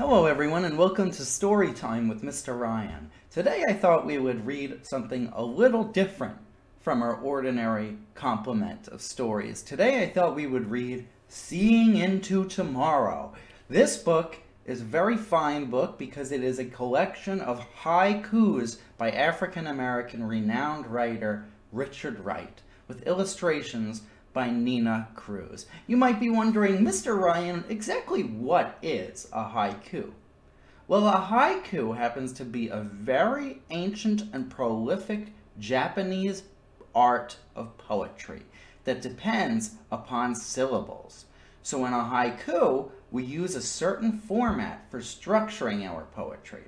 Hello everyone and welcome to Story Time with Mr. Ryan. Today I thought we would read something a little different from our ordinary complement of stories. Today I thought we would read Seeing Into Tomorrow. This book is a very fine book because it is a collection of haikus by African-American renowned writer Richard Wright with illustrations by Nina Cruz. You might be wondering, Mr. Ryan, exactly what is a haiku? Well, a haiku happens to be a very ancient and prolific Japanese art of poetry that depends upon syllables. So in a haiku, we use a certain format for structuring our poetry.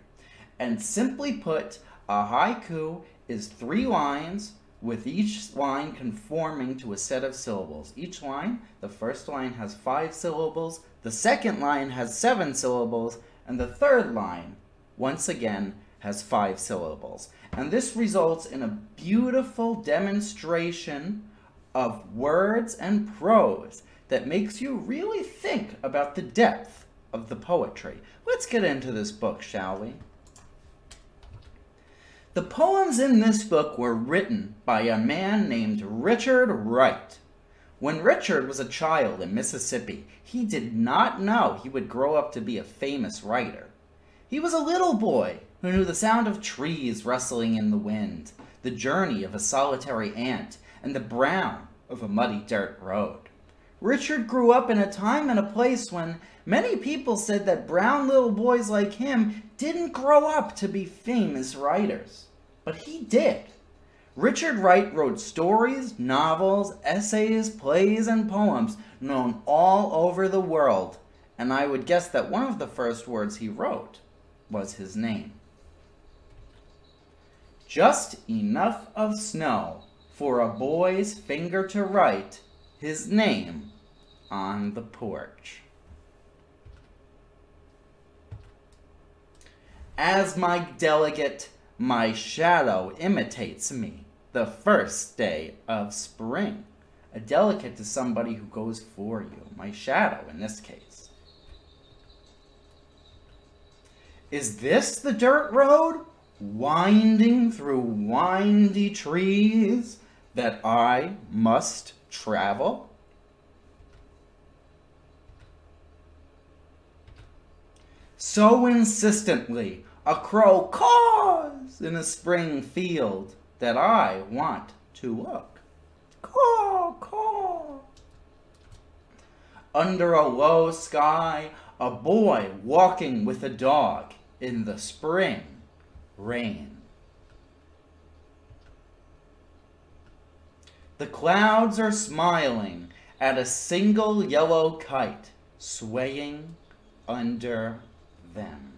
And simply put, a haiku is 3 lines with each line conforming to a set of syllables. Each line, the first line has 5 syllables, the second line has 7 syllables, and the third line, once again, has 5 syllables. And this results in a beautiful demonstration of words and prose that makes you really think about the depth of the poetry. Let's get into this book, shall we? The poems in this book were written by a man named Richard Wright. When Richard was a child in Mississippi, he did not know he would grow up to be a famous writer. He was a little boy who knew the sound of trees rustling in the wind, the journey of a solitary ant, and the brown of a muddy dirt road. Richard grew up in a time and a place when many people said that brown little boys like him didn't grow up to be famous writers. But he did. Richard Wright wrote stories, novels, essays, plays, and poems known all over the world, and I would guess that one of the first words he wrote was his name. Just enough of snow for a boy's finger to write his name on the porch. As my delegate, my shadow imitates me, the first day of spring. A delegate is somebody who goes for you, my shadow in this case. Is this the dirt road, winding through windy trees, that I must travel? So insistently, a crow caws in a spring field that I want to look. Caw, caw. Under a low sky, a boy walking with a dog in the spring rain. The clouds are smiling at a single yellow kite swaying under them.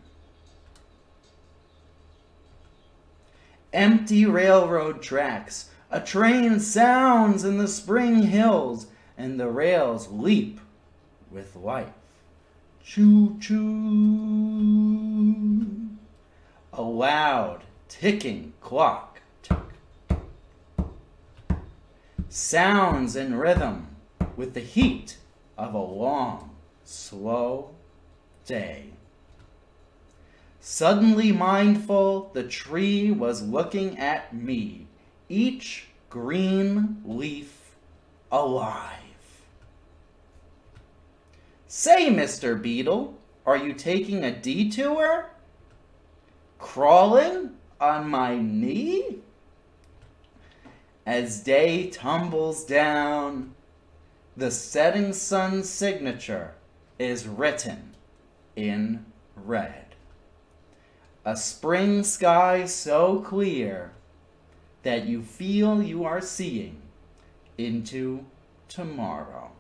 Empty railroad tracks, a train sounds in the spring hills, and the rails leap with life. Choo-choo. A loud, ticking clock. Tick. Sounds in rhythm with the heat of a long, slow day. Suddenly mindful, the tree was looking at me, each green leaf alive. Say, Mr. Beetle, are you taking a detour? Crawling on my knee? As day tumbles down, the setting sun's signature is written in red. A spring sky so clear that you feel you are seeing into tomorrow.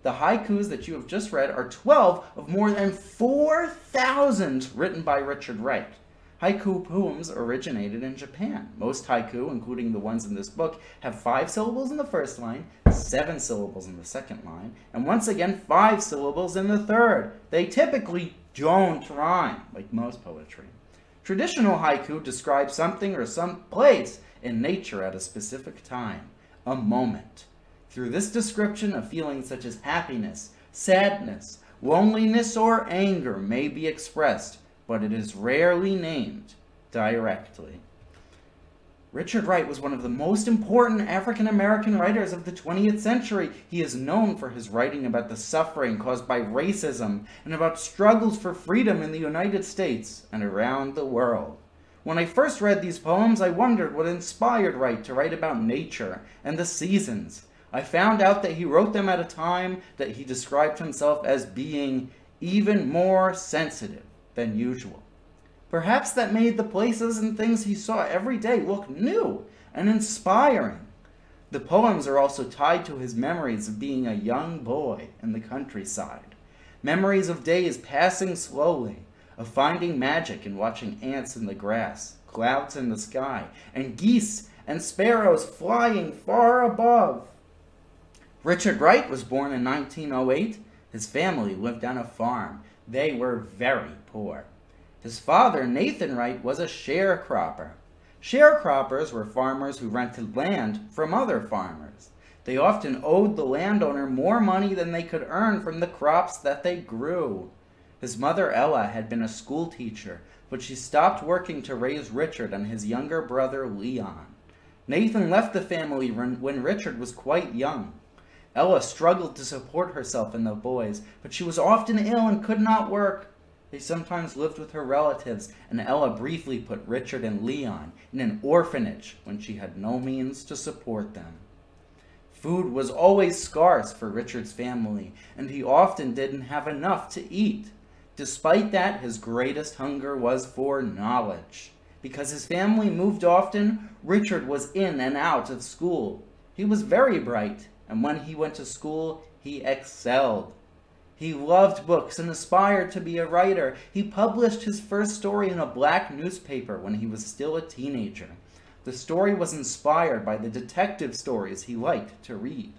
The haikus that you have just read are 12 of more than 4,000 written by Richard Wright. Haiku poems originated in Japan. Most haiku, including the ones in this book, have 5 syllables in the first line, 7 syllables in the second line, and once again 5 syllables in the third. They typically don't rhyme, like most poetry. Traditional haiku describes something or some place in nature at a specific time, a moment. Through this description of feelings such as happiness, sadness, Loneliness or anger may be expressed, but it is rarely named directly. Richard Wright was one of the most important African-American writers of the 20th century. He is known for his writing about the suffering caused by racism and about struggles for freedom in the United States and around the world. When I first read these poems, I wondered what inspired Wright to write about nature and the seasons. I found out that he wrote them at a time that he described himself as being even more sensitive than usual. Perhaps that made the places and things he saw every day look new and inspiring. The poems are also tied to his memories of being a young boy in the countryside. Memories of days passing slowly, of finding magic in watching ants in the grass, clouds in the sky, and geese and sparrows flying far above. Richard Wright was born in 1908. His family lived on a farm. They were very poor. His father, Nathan Wright, was a sharecropper. Sharecroppers were farmers who rented land from other farmers. They often owed the landowner more money than they could earn from the crops that they grew. His mother, Ella, had been a school teacher, but she stopped working to raise Richard and his younger brother, Leon. Nathan left the family when Richard was quite young. Ella struggled to support herself and the boys, but she was often ill and could not work. They sometimes lived with her relatives, and Ella briefly put Richard and Leon in an orphanage when she had no means to support them. Food was always scarce for Richard's family, and he often didn't have enough to eat. Despite that, his greatest hunger was for knowledge. Because his family moved often, Richard was in and out of school. He was very bright, and when he went to school, he excelled. He loved books and aspired to be a writer. He published his first story in a black newspaper when he was still a teenager. The story was inspired by the detective stories he liked to read.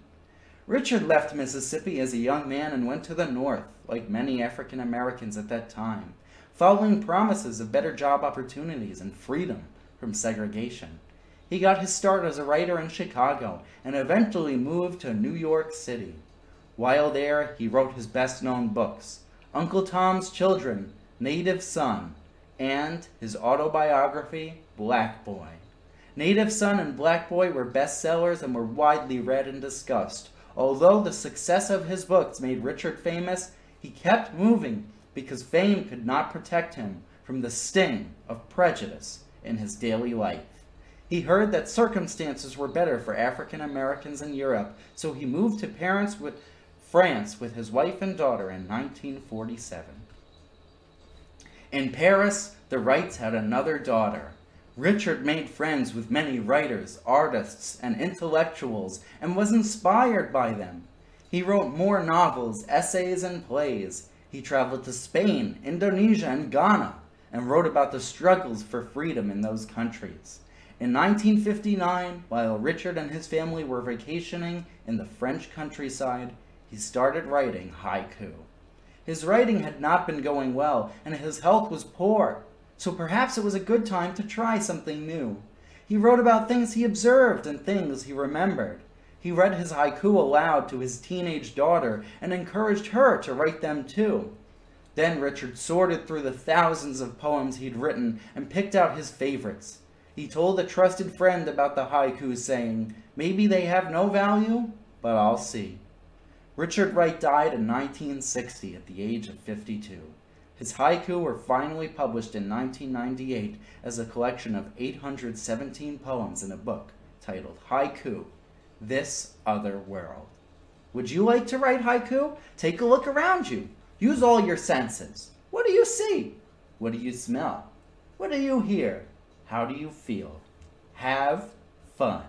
Richard left Mississippi as a young man and went to the North, like many African Americans at that time, following promises of better job opportunities and freedom from segregation. He got his start as a writer in Chicago and eventually moved to New York City. While there, he wrote his best-known books, Uncle Tom's Children, Native Son, and his autobiography, Black Boy. Native Son and Black Boy were bestsellers and were widely read and discussed. Although the success of his books made Richard famous, he kept moving because fame could not protect him from the sting of prejudice in his daily life. He heard that circumstances were better for African Americans in Europe, so he moved to France with his wife and daughter in 1947. In Paris, the Wrights had another daughter. Richard made friends with many writers, artists, and intellectuals, and was inspired by them. He wrote more novels, essays, and plays. He traveled to Spain, Indonesia, and Ghana, and wrote about the struggles for freedom in those countries. In 1959, while Richard and his family were vacationing in the French countryside, he started writing haiku. His writing had not been going well, and his health was poor, so perhaps it was a good time to try something new. He wrote about things he observed and things he remembered. He read his haiku aloud to his teenage daughter and encouraged her to write them too. Then Richard sorted through the thousands of poems he'd written and picked out his favorites. He told a trusted friend about the haiku, saying, "Maybe they have no value, but I'll see." Richard Wright died in 1960 at the age of 52. His haiku were finally published in 1998 as a collection of 817 poems in a book titled Haiku, This Other World. Would you like to write haiku? Take a look around you. Use all your senses. What do you see? What do you smell? What do you hear? How do you feel? Have fun.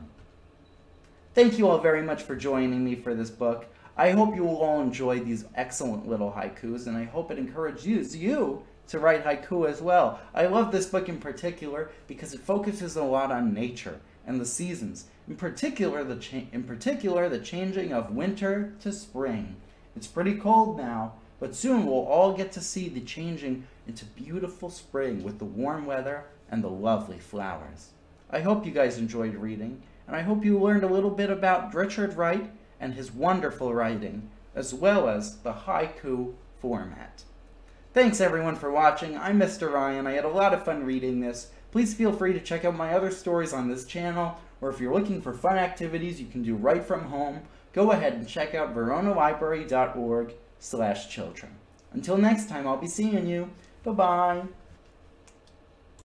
Thank you all very much for joining me for this book. I hope you will all enjoy these excellent little haikus, and I hope it encourages you to write haiku as well. I love this book in particular because it focuses a lot on nature and the seasons, in particular the changing of winter to spring. It's pretty cold now, but soon we'll all get to see the changing into beautiful spring with the warm weather and the lovely flowers. I hope you guys enjoyed reading, and I hope you learned a little bit about Richard Wright and his wonderful writing, as well as the haiku format. Thanks everyone for watching. I'm Mr. Ryan. I had a lot of fun reading this. Please feel free to check out my other stories on this channel, or if you're looking for fun activities you can do right from home, go ahead and check out veronalibrary.org/children. Until next time, I'll be seeing you. Bye-bye.